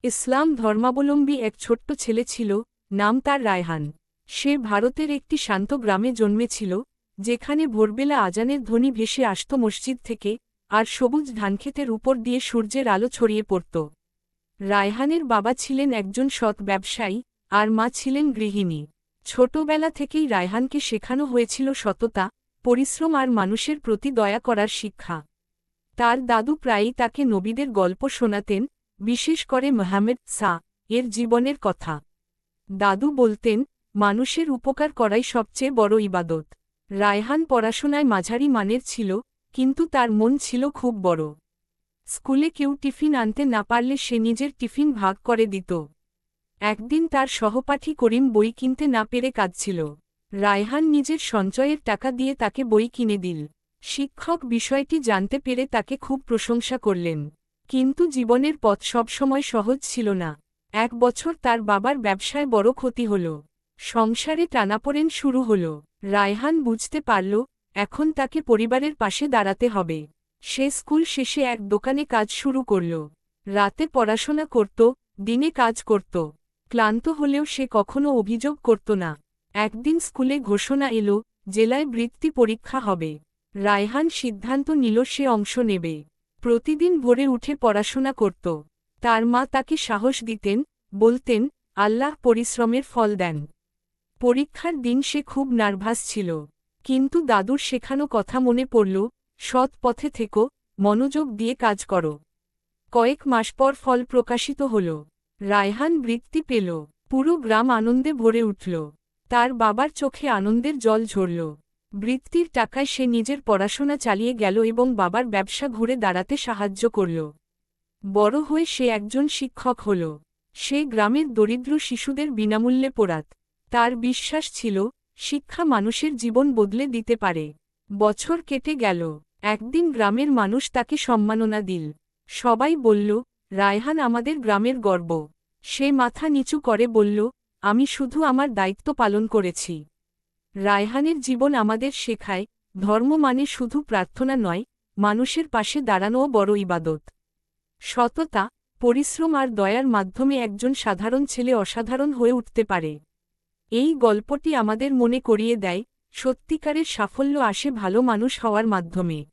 ইসলাম ধর্মাবলম্বী এক ছোট্ট ছেলে ছিল, নাম তার রায়হান। সে ভারতের একটি শান্ত গ্রামে জন্মেছিল, যেখানে ভোরবেলা আজানের ধ্বনি ভেসে আসত মসজিদ থেকে, আর সবুজ ধানক্ষেতের উপর দিয়ে সূর্যের আলো ছড়িয়ে পড়ত। রায়হানের বাবা ছিলেন একজন সৎ ব্যবসায়ী, আর মা ছিলেন গৃহিণী। ছোটবেলা থেকেই রায়হানকে শেখানো হয়েছিল সততা, পরিশ্রম আর মানুষের প্রতি দয়া করার শিক্ষা। তার দাদু প্রায়ই তাকে নবীদের গল্প শোনাতেন, বিশেষ করে মুহাম্মদ এর জীবনের কথা। দাদু বলতেন, মানুষের উপকার করাই সবচেয়ে বড় ইবাদত। রায়হান পড়াশোনায় মাঝারি মানের ছিল, কিন্তু তার মন ছিল খুব বড়। স্কুলে কেউ টিফিন আনতে না পারলে সে নিজের টিফিন ভাগ করে দিত। একদিন তার সহপাঠী করিম বই কিনতে না পেরে কাঁদছিল। রায়হান নিজের সঞ্চয়ের টাকা দিয়ে তাকে বই কিনে দিল। শিক্ষক বিষয়টি জানতে পেরে তাকে খুব প্রশংসা করলেন। কিন্তু জীবনের পথ সবসময় সহজ ছিল না। এক বছর তার বাবার ব্যবসায় বড় ক্ষতি হল। সংসারে টানাপোড়েন শুরু হল। রায়হান বুঝতে পারল, এখন তাকে পরিবারের পাশে দাঁড়াতে হবে। সে স্কুল শেষে এক দোকানে কাজ শুরু করল। রাতে পড়াশোনা করত, দিনে কাজ করত। ক্লান্ত হলেও সে কখনো অভিযোগ করত না। একদিন স্কুলে ঘোষণা এলো, জেলায় বৃত্তি পরীক্ষা হবে। রায়হান সিদ্ধান্ত নিল সে অংশ নেবে। প্রতিদিন ভোরে উঠে পড়াশোনা করত। তার মা তাকে সাহস দিতেন, বলতেন, আল্লাহ পরিশ্রমের ফল দেন। পরীক্ষার দিন সে খুব নার্ভাস ছিল। কিন্তু দাদুর শেখানো কথা মনে পড়ল, সৎ পথে থেকো, মনোযোগ দিয়ে কাজ করো। কয়েক মাস পর ফল প্রকাশিত হল। রায়হান বৃত্তি পেল। পুরো গ্রাম আনন্দে ভরে উঠল। তার বাবার চোখে আনন্দের জল ঝরল। বৃত্তির টাকায় সে নিজের পড়াশোনা চালিয়ে গেল এবং বাবার ব্যবসা ঘুরে দাঁড়াতে সাহায্য করল। বড় হয়ে সে একজন শিক্ষক হল। সে গ্রামের দরিদ্র শিশুদের বিনামূল্যে পড়াত। তার বিশ্বাস ছিল, শিক্ষা মানুষের জীবন বদলে দিতে পারে। বছর কেটে গেল। একদিন গ্রামের মানুষ তাকে সম্মাননা দিল। সবাই বলল, রায়হান আমাদের গ্রামের গর্ব। সে মাথা নিচু করে বলল, আমি শুধু আমার দায়িত্ব পালন করেছি। রায়হানের জীবন আমাদের শেখায়, ধর্ম মানে শুধু প্রার্থনা নয়, মানুষের পাশে দাঁড়ানোও বড় ইবাদত। সততা, পরিশ্রম আর দয়ার মাধ্যমে একজন সাধারণ ছেলে অসাধারণ হয়ে উঠতে পারে। এই গল্পটি আমাদের মনে করিয়ে দেয়, সত্যিকারের সাফল্য আসে ভালো মানুষ হওয়ার মাধ্যমে।